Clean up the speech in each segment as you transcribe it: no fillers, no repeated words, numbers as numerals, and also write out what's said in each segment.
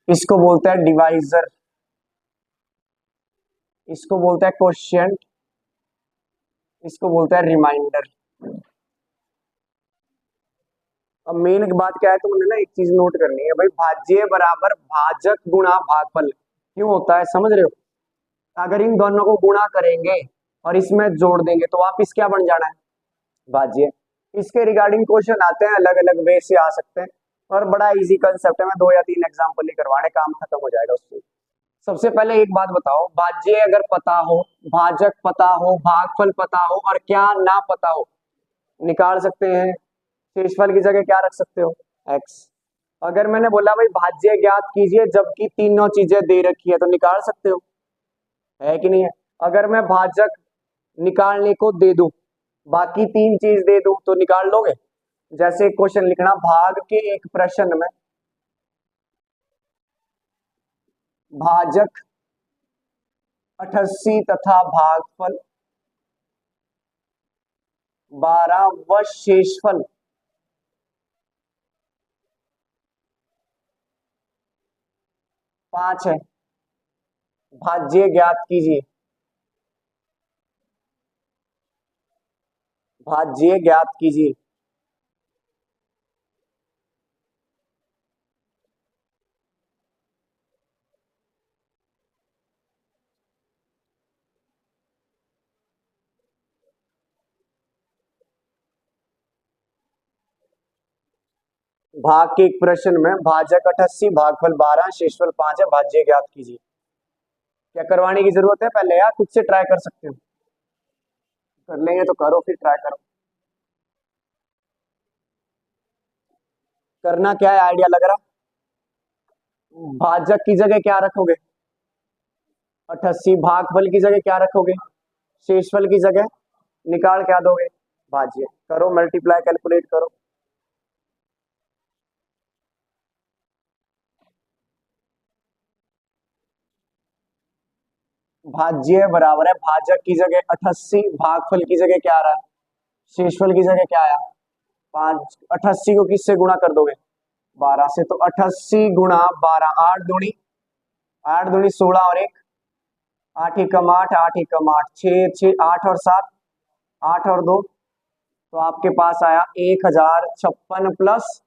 इसको बोलते हैं डिवाइजर, इसको बोलते हैं क्वोशिएंट, इसको बोलते हैं रिमाइंडर। अब मेन बात क्या है, तुमने ना एक चीज नोट करनी है भाई, भाज्य बराबर भाजक गुणा भागफल क्यों होता है, समझ रहे हो? अगर इन दोनों को गुणा करेंगे और इसमें जोड़ देंगे तो वापिस क्या बन जाना है, भाज्य। इसके रिगार्डिंग क्वेश्चन आते हैं, अलग अलग वे से आ सकते हैं, और बड़ा इजी कंसेप्ट है, मैं 2 या 3 एग्जाम्पल ही करवाने, काम खत्म हो जाएगा उससे। सबसे पहले एक बात बताओ, भाज्य अगर पता हो, भाजक पता हो, भागफल पता हो और क्या ना पता हो, निकाल सकते हैं। शेषफल की जगह क्या रख सकते हो, एक्स। अगर मैंने बोला भाई भाज्य ज्ञात कीजिए जबकि तीनों चीजें दे रखी है, तो निकाल सकते हो, है कि नहीं है? अगर मैं भाजक निकालने को दे दूं, बाकी 3 चीज दे दूं, तो निकाल लोगे? जैसे क्वेश्चन लिखना, भाग के एक प्रश्न में भाजक 88 तथा भागफल 12 व शेषफल 5 है, भाज्य ज्ञात कीजिए। भाज्य ज्ञात कीजिए। भाग के एक प्रश्न में भाजक 88, भागफल 12, शेषफल 5 है, भाज्य ज्ञात कीजिए। क्या करवाने की जरूरत है पहले, यार खुद से ट्राई कर सकते हो, कर लेंगे तो करो, फिर ट्राई करो। करना क्या है, आइडिया लग रहा? भाजक की जगह क्या रखोगे, 88, भागफल की जगह क्या रखोगे, शेषफल की जगह निकाल क्या दोगे, भाज्य। करो मल्टीप्लाई, कैलकुलेट करो। भाज्य बराबर है, भाजक की जगह 88, भागफल की जगह क्या आ रहा है, शेषफल की जगह क्या आया, 5। 88 को किससे गुणा कर दोगे, 12 से, तो 88 गुणा 12, 8 दूनी, 8 दूनी 16 और 1, 8 एकम 8, 8 एकम 8, 6 8 और 7, 8 और 2, तो आपके पास आया 1056 प्लस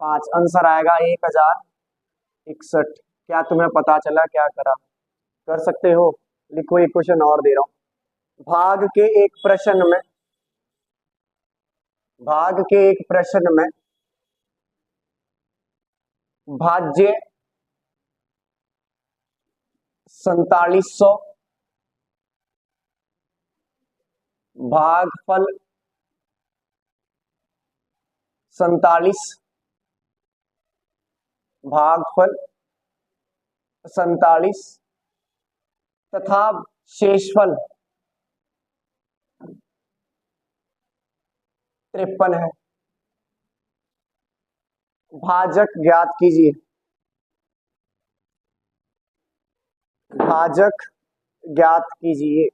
5, आंसर आएगा 1061। क्या तुम्हें पता चला क्या करा? कर सकते हो। लिखो, एक क्वेश्चन और दे रहा हूं। भाग के एक प्रश्न में भाज्य 4700, भागफल 47, भागफल 47 तथा शेषफल 53 है। भाजक ज्ञात कीजिए। भाजक ज्ञात कीजिए।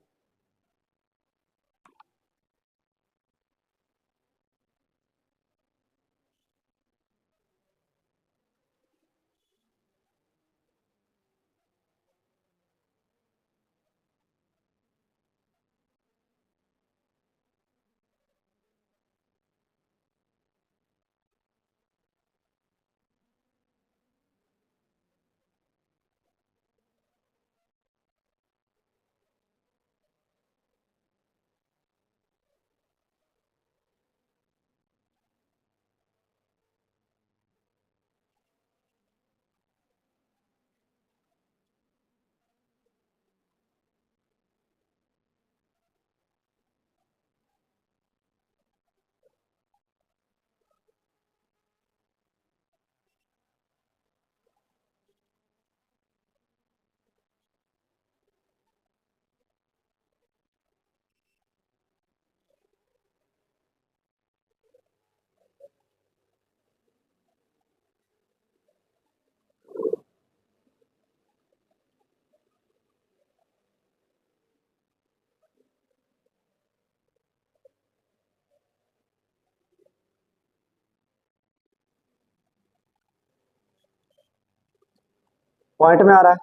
पॉइंट में आ रहा है,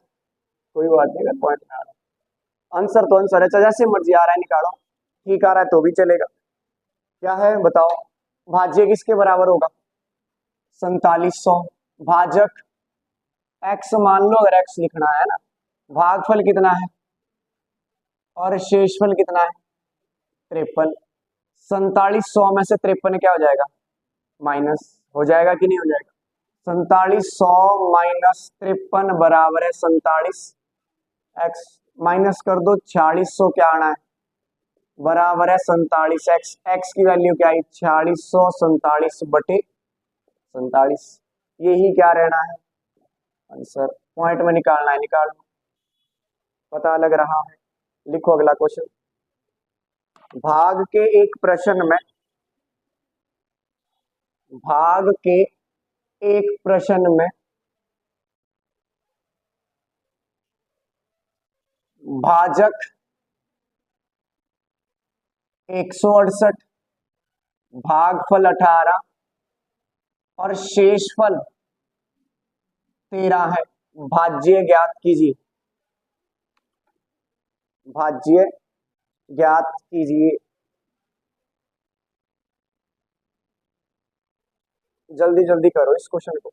कोई बात नहीं, अगर पॉइंट में आ रहा है आंसर तो आंसर है, चाहे जैसे मर्जी आ रहा है निकालो, ठीक आ रहा है तो भी चलेगा। क्या है बताओ, भाज्य किसके बराबर होगा? 4700। भाजक x मान लो, अगर x लिखना है ना, भागफल कितना है और शेषफल कितना है? 53। 4700 में से 53 क्या हो जाएगा? माइनस हो जाएगा कि नहीं हो जाएगा? 4700 माइनस 53 बराबर है 47। x माइनस कर दो, 4600 क्या आना है? बराबर है 47 x। x की वैल्यू क्या है? 4600 47 बटे 47। यही क्या रहना है आंसर। पॉइंट में निकालना है, निकाल लो। पता लग रहा है? लिखो अगला क्वेश्चन। भाग के एक प्रश्न में, भाग के एक प्रश्न में भाजक 168, भागफल 18 और शेषफल 13 है। भाज्य ज्ञात कीजिए। भाज्य ज्ञात कीजिए, जल्दी जल्दी करो इस क्वेश्चन को।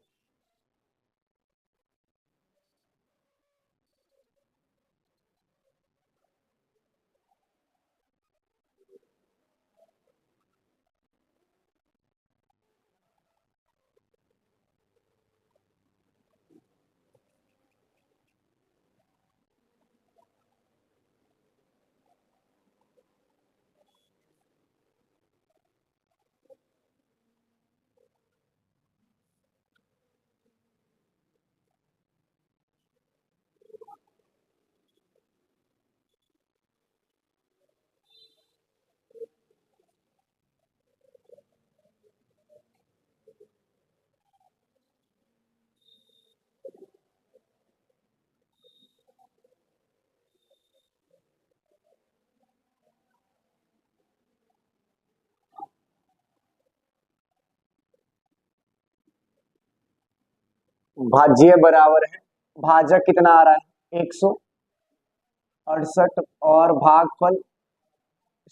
भाज्य बराबर है, भाजक कितना आ रहा है? 168 और भागफल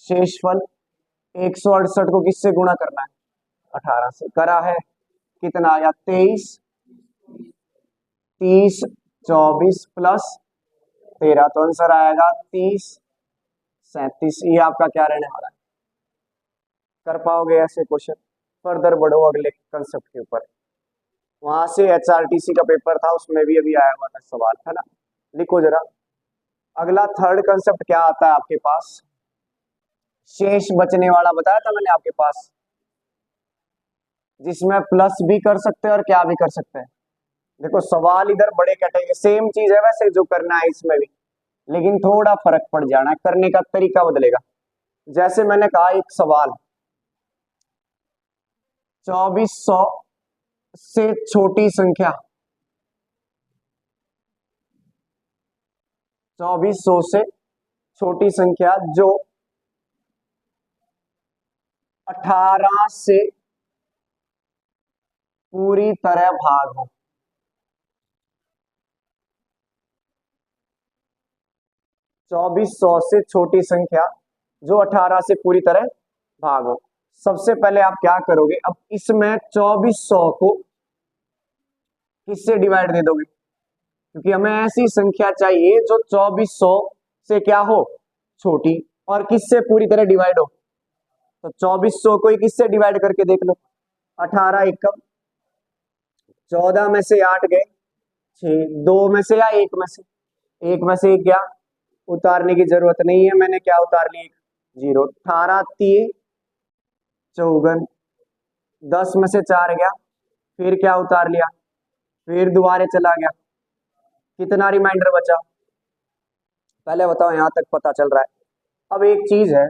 शेषफल 168 को किससे गुणा करना है? 18 से। करा है, कितना आया? 23। 30 24 प्लस 13 तो आंसर आएगा 30 37। ये आपका क्या रहने वाला है? कर पाओगे ऐसे क्वेश्चन? फर्दर बढ़ो अगले कंसेप्ट के ऊपर। वहां से एचआरटीसी का पेपर था, उसमें भी अभी आया हुआ था सवाल, है ना? लिखो जरा। अगला थर्ड कंसेप्ट क्या आता है आपके पास? शेष बचने वाला बताया था मैंने आपके पास, जिसमें प्लस भी कर सकते हैं और क्या भी कर सकते हैं। देखो सवाल इधर बड़े कैटेगरी सेम चीज है वैसे जो करना है इसमें भी, लेकिन थोड़ा फर्क पड़ जाना है, करने का तरीका बदलेगा। जैसे मैंने कहा एक सवाल, 2400 से छोटी संख्या, 2400 से छोटी संख्या जो 18 से पूरी तरह भाग हो। 2400 से छोटी संख्या जो 18 से पूरी तरह भाग हो। सबसे पहले आप क्या करोगे, अब इसमें 2400 को किससे डिवाइड दे दोगे? क्योंकि हमें ऐसी संख्या चाहिए जो 2400 से क्या हो, छोटी, और किससे पूरी तरह डिवाइड हो। तो 2400 को किससे डिवाइड करके देख लो। 18 एकम, 14 में से 8 गए 6, 2 में से या 1 में से, 1 में से 1 गया, उतारने की जरूरत नहीं है, मैंने क्या उतार ली? 0। 18 3 54, 10 में से 4 गया, फिर क्या उतार लिया, फिर दोबारा चला गया, कितना रिमाइंडर बचा? पहले बताओ, यहां तक पता चल रहा है। अब एक चीज है,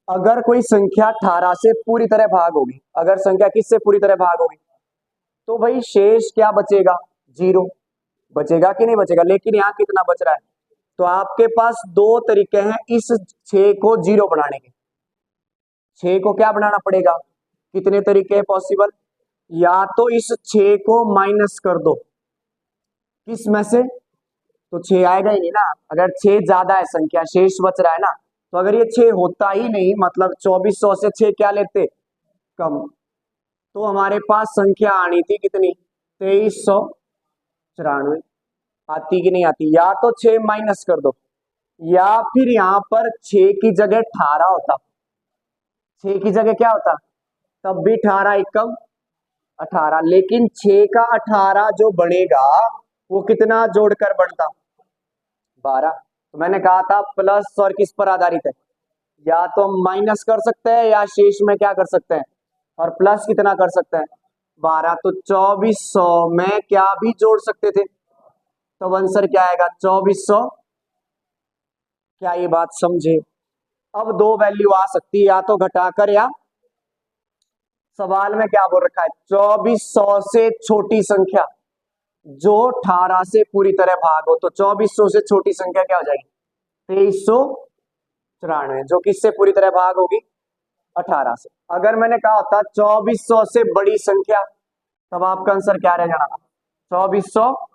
अगर कोई संख्या 18 से पूरी तरह भाग होगी, अगर संख्या किससे पूरी तरह भाग होगी, तो भाई शेष क्या बचेगा? 0 बचेगा कि नहीं बचेगा? लेकिन यहाँ कितना बच रहा है? तो आपके पास दो तरीके हैं इस 6 को 0 बनाने के। 6 को क्या बनाना पड़ेगा? कितने तरीके पॉसिबल? या तो इस 6 को माइनस कर दो, किस में से? तो 6 आएगा ही नहीं ना, अगर 6 ज्यादा है संख्या, शेष बच रहा है ना, तो अगर ये 6 होता ही नहीं, मतलब 2400 से 6 क्या लेते? कम। तो हमारे पास संख्या आनी थी कितनी? 2394। आती कि नहीं आती? या तो 6 माइनस कर दो, या फिर यहां पर 6 की जगह 18 होता। 6 की जगह क्या होता? तब भी 18 एकम 18, लेकिन 6 का 18 जो बनेगा वो कितना जोड़कर बढ़ता? 12। तो मैंने कहा था प्लस और किस पर आधारित है? या तो माइनस कर सकते हैं या शेष में क्या कर सकते हैं, और प्लस कितना कर सकते हैं? 12। तो 2400 में क्या भी जोड़ सकते थे, तो आंसर क्या आएगा? 2400। क्या ये बात समझे? अब दो वैल्यू आ सकती है, या तो घटाकर, या सवाल में क्या बोल रखा है? 2400 से छोटी संख्या जो 18 से पूरी तरह भाग हो। तो 2400 से छोटी संख्या क्या हो जाएगी? 2394, जो किससे पूरी तरह भाग होगी? 18 से। अगर मैंने कहा होता 2400 से बड़ी संख्या, तब आपका आंसर क्या रह जाना था? 2400।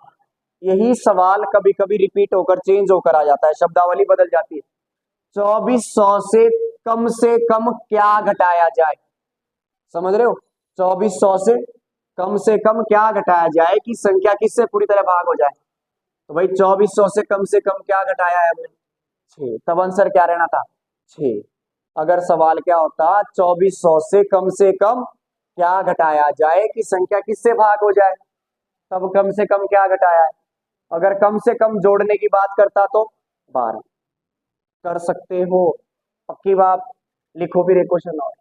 यही सवाल कभी कभी रिपीट होकर चेंज होकर आ जाता है, शब्दावली बदल जाती है। 2400 से कम क्या घटाया जाए? समझ रहे हो? 2400 से कम क्या घटाया जाए कि संख्या किससे पूरी तरह भाग हो जाए? तो भाई 2400 से कम क्या घटाया है हमने? 6। तब आंसर क्या रहना था? 6। अगर सवाल क्या होता 2400 से कम क्या घटाया जाए कि संख्या किससे भाग हो जाए, तब कम से कम क्या घटाया है? अगर कम से कम जोड़ने की बात करता तो 12। कर सकते हो, पक्की बात। लिखो फिर एक क्वेश्चन और।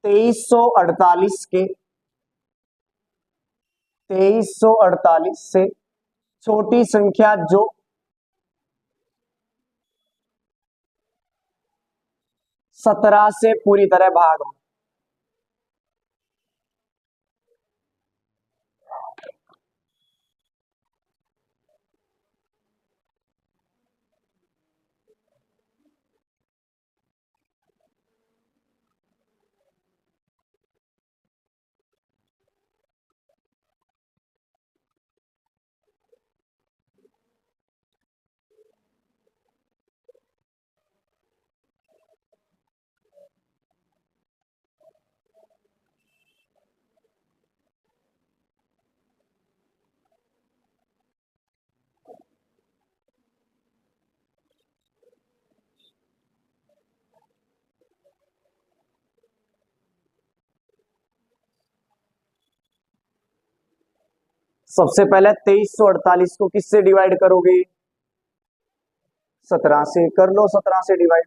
2348 के 2348 से छोटी संख्या जो 17 से पूरी तरह भाग हो। सबसे पहले 2348 को किससे डिवाइड करोगे? 17 से। कर लो 17 से डिवाइड।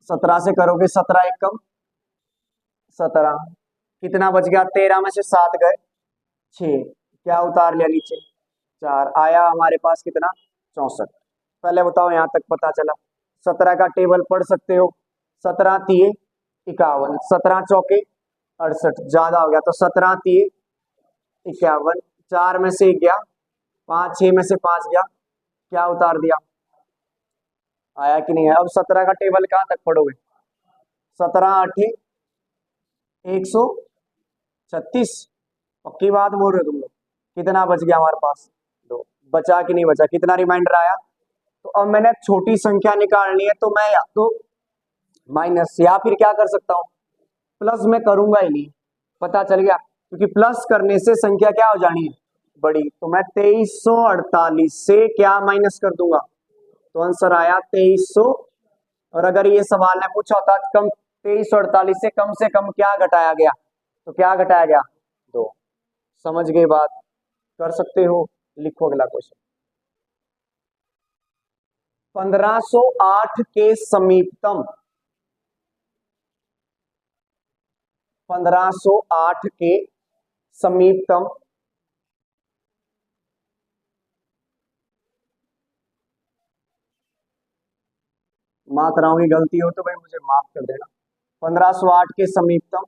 सत्रह से करोगे, 17 एकम 17। कितना बच गया? 13 में से 7 गए, 6। क्या उतार लिया नीचे? 4। आया हमारे पास कितना? 64। पहले बताओ यहां तक पता चला। 17 का टेबल पढ़ सकते हो। 17 तिये 51, 17 चौके 68, ज्यादा हो गया तो 17 तिये 51। 4 में से 1 गया, 5, 6 में से 5 गया, क्या उतार दिया? आया कि नहीं है? अब 17 का टेबल कहां तक पढ़ोगे? 17 8 136। पक्की बात बोल रहे हो तुम लोग? कितना बच गया हमारे पास? 2। बचा कि नहीं बचा? कितना रिमाइंडर आया? तो अब मैंने छोटी संख्या निकालनी है, तो मैं या तो माइनस या फिर क्या कर सकता हूं? प्लस में करूंगा ही नहीं। पता चल गया, क्योंकि प्लस करने से संख्या क्या हो जानी है? बड़ी। तो मैं 2348 से क्या माइनस कर दूंगा? तो आंसर आया 2300। और अगर ये सवाल ने पूछा होता कम 2348 से कम क्या घटाया गया, तो क्या घटाया गया? 2। समझ गए बात? कर सकते हो। लिखो अगला क्वेश्चन। 1508 के समीपतम 1508 के समीपतम मात्राओं की गलती हो तो भाई मुझे माफ कर देना। 1508 के समीपतम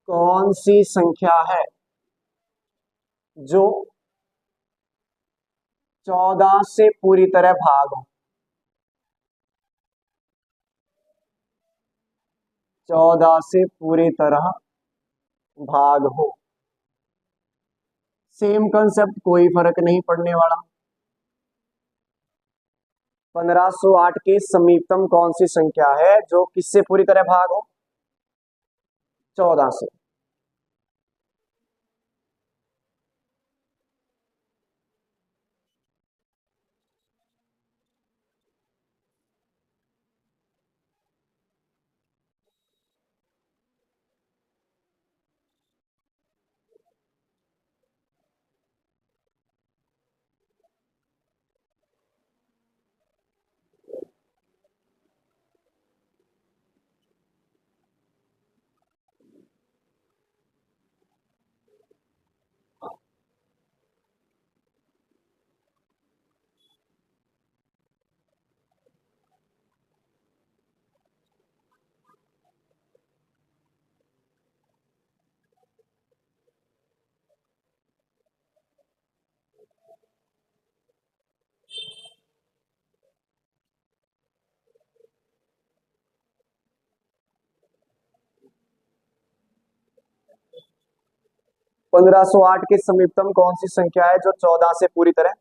कौन सी संख्या है जो 14 से पूरी तरह भाग हो? 14 से पूरी तरह भाग हो। सेम कंसेप्ट, कोई फर्क नहीं पड़ने वाला। 1508 के समीपतम कौन सी संख्या है जो किससे पूरी तरह भाग हो? 14 से। 1508 के समीपतम कौन सी संख्या है जो 14 से पूरी तरह?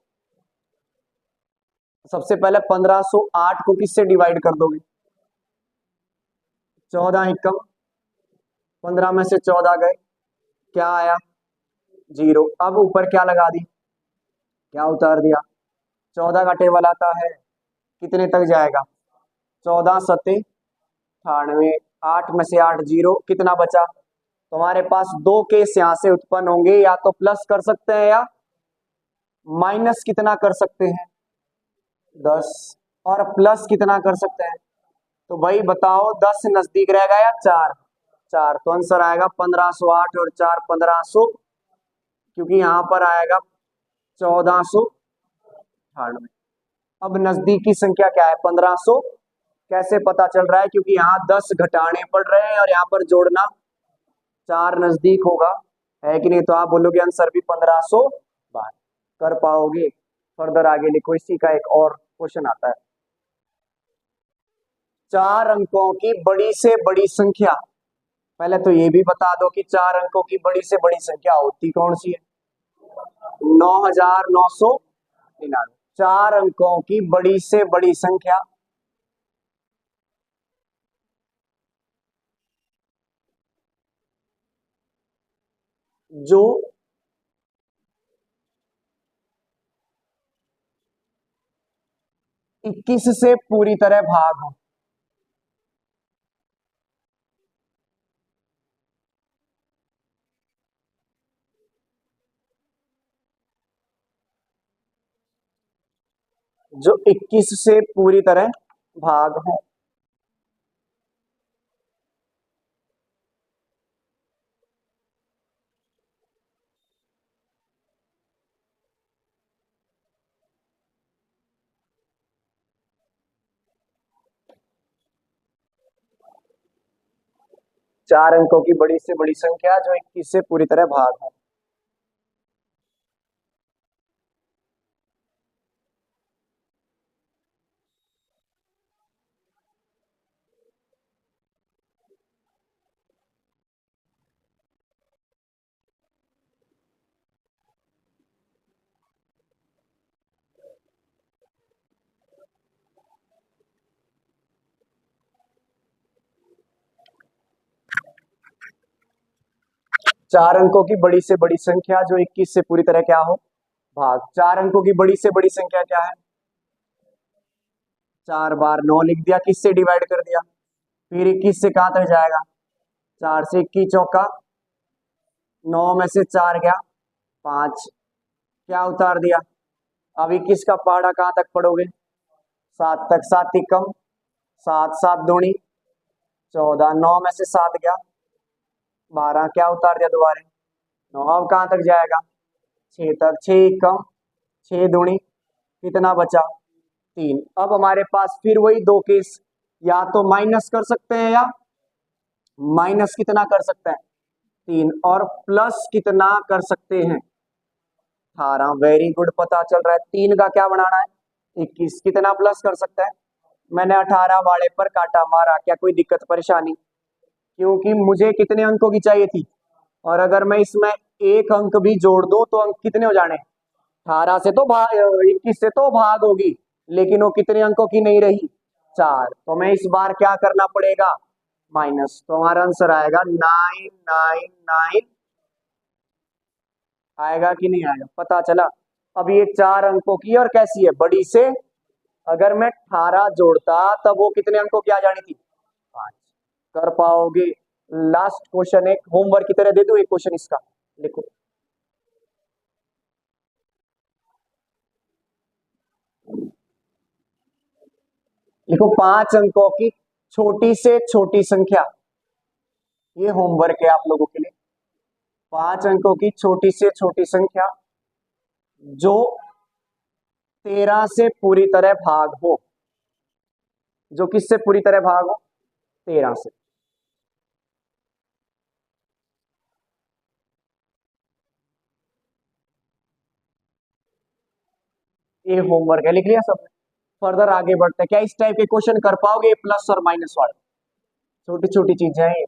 सबसे पहले 1508 को किससे डिवाइड कर दोगे? 14 एकम, 15 में से 14 गए, क्या आया? 0। अब ऊपर क्या लगा दी? क्या उतार दिया? 14 का टेबल आता है, कितने तक जाएगा? 14 सत्ते 98, 8 में से 8 0, कितना बचा? तुम्हारे पास दो केस यहां से उत्पन्न होंगे, या तो प्लस कर सकते हैं या माइनस कितना कर सकते हैं? 10। और प्लस कितना कर सकते हैं? तो भाई बताओ, 10 नजदीक रहेगा या 4? 4, तो आंसर आएगा 1508 और 4 1500, क्योंकि यहां पर आएगा 1498। अब नजदीकी संख्या क्या है? 1500। कैसे पता चल रहा है? क्योंकि यहाँ 10 घटाने पड़ रहे हैं और यहाँ पर जोड़ना, 4 नजदीक होगा, है कि नहीं? तो आप बोलोगे आंसर भी 1512। कर पाओगे? फर्दर आगे लिखो, इसी का एक और क्वेश्चन आता है। 4 अंकों की बड़ी से बड़ी संख्या। पहले तो ये भी बता दो कि 4 अंकों की बड़ी से बड़ी संख्या होती कौन सी है? 9999। 4 अंकों की बड़ी से बड़ी संख्या जो 21 से पूरी तरह भाग हो। जो 21 से पूरी तरह भाग हो। 4 अंकों की बड़ी से बड़ी संख्या जो 21 से पूरी तरह भाग हो। 4 अंकों की बड़ी से बड़ी संख्या जो 21 से पूरी तरह क्या हो? भाग। 4 अंकों की बड़ी से बड़ी संख्या क्या है? 4 बार 9 लिख दिया, किससे डिवाइड कर दिया? फिर 21 से कहां तक जाएगा? 4 से 21 चौका, 9 में से 4 गया 5, क्या उतार दिया? अब 21 का पहाड़ा कहां तक पढ़ोगे? 7 तक। 7 ही कम, 7 7 दूनी 14, 9 में से 7 गया 12, क्या उतार दिया दोबारा? 9। अब कहां तक जाएगा? 6 तक। 6 ही कम, 6 दूनी कितना बचा? 3। अब हमारे पास फिर वही दो केस, या तो माइनस कर सकते हैं या माइनस कितना कर सकते हैं? 3 और प्लस कितना कर सकते हैं 18। वेरी गुड, पता चल रहा है 3 का क्या बनाना है 21, कितना प्लस कर सकता है। मैंने 18 वाले पर काटा मारा, क्या कोई दिक्कत परेशानी, क्योंकि मुझे कितने अंकों की चाहिए थी, और अगर मैं इसमें एक अंक भी जोड़ दूं तो अंक कितने हो जाने 18 से तो भाग 21 से तो भाग होगी, लेकिन वो कितने अंकों की नहीं रही 4, तो मैं इस बार क्या करना पड़ेगा माइनस, तो हमारा आंसर आएगा 999 आएगा कि नहीं आएगा, पता चला। अब ये 4 अंकों की और कैसी है बड़ी से, अगर मैं 18 जोड़ता तब वो कितने अंकों की आ जानी थी 5, कर पाओगे। लास्ट क्वेश्चन एक होमवर्क की तरह दे दो एक क्वेश्चन इसका, लिखो। लिखो 5 अंकों की छोटी से छोटी संख्या, ये होमवर्क है आप लोगों के लिए। 5 अंकों की छोटी से छोटी संख्या जो 13 से पूरी तरह भाग हो, जो किससे पूरी तरह भाग हो 13 से। ये होमवर्क है, लिख लिया सबने। फर्दर आगे बढ़ते हैं, क्या इस टाइप के क्वेश्चन कर पाओगे प्लस और माइनस वाले, छोटी छोटी चीजें हैं ये।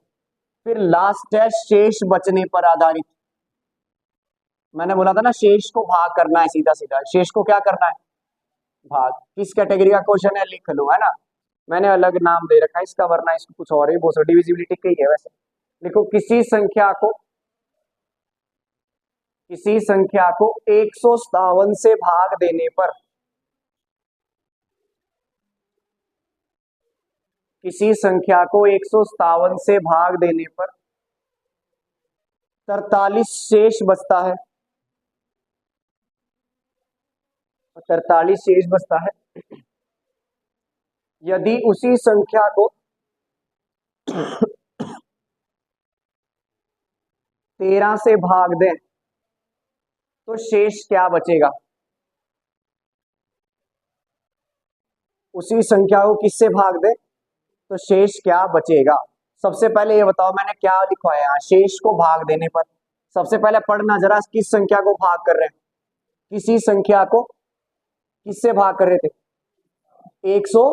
फिर लास्ट है शेष बचने पर आधारित। मैंने बोला था ना शेष को भाग करना है, सीधा सीधा शेष को क्या करना है भाग। किस कैटेगरी का क्वेश्चन है लिख लो, है ना, मैंने अलग नाम दे रखा है इसका, वरना इसको कुछ और ही बोल, डिविजिबिलिटी का ही है वैसे। लिखो किसी संख्या को 157 से भाग देने पर, किसी संख्या को 157 से भाग देने पर 43 शेष बचता है, 43 शेष बचता है। यदि उसी संख्या को 13 से भाग दें तो शेष क्या बचेगा। उसी संख्या को किससे भाग दें तो शेष क्या बचेगा। सबसे पहले ये बताओ मैंने क्या लिखा है यहाँ, शेष को भाग देने पर। सबसे पहले पढ़ना जरा, किस संख्या को भाग कर रहे हैं, किसी संख्या को किससे भाग कर रहे थे 100,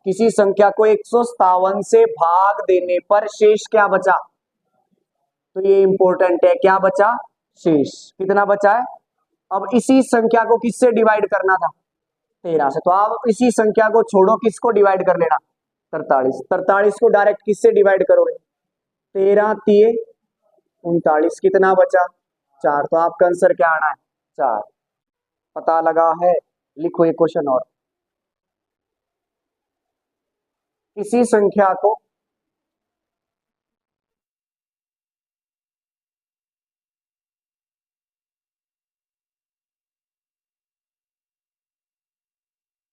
किसी संख्या को 157 से भाग देने पर शेष क्या बचा, तो ये इंपॉर्टेंट है, क्या बचा शेष, कितना बचा है। अब इसी संख्या को किससे डिवाइड करना था 13 से, तो आप इसी संख्या को छोड़ो, किसको डिवाइड कर लेना 43, 43 को डायरेक्ट किससे डिवाइड करोगे 13 तिये 39, कितना बचा 4, तो आपका आंसर क्या आना है 4। पता लगा है, लिखो ये क्वेश्चन और। किसी संख्या को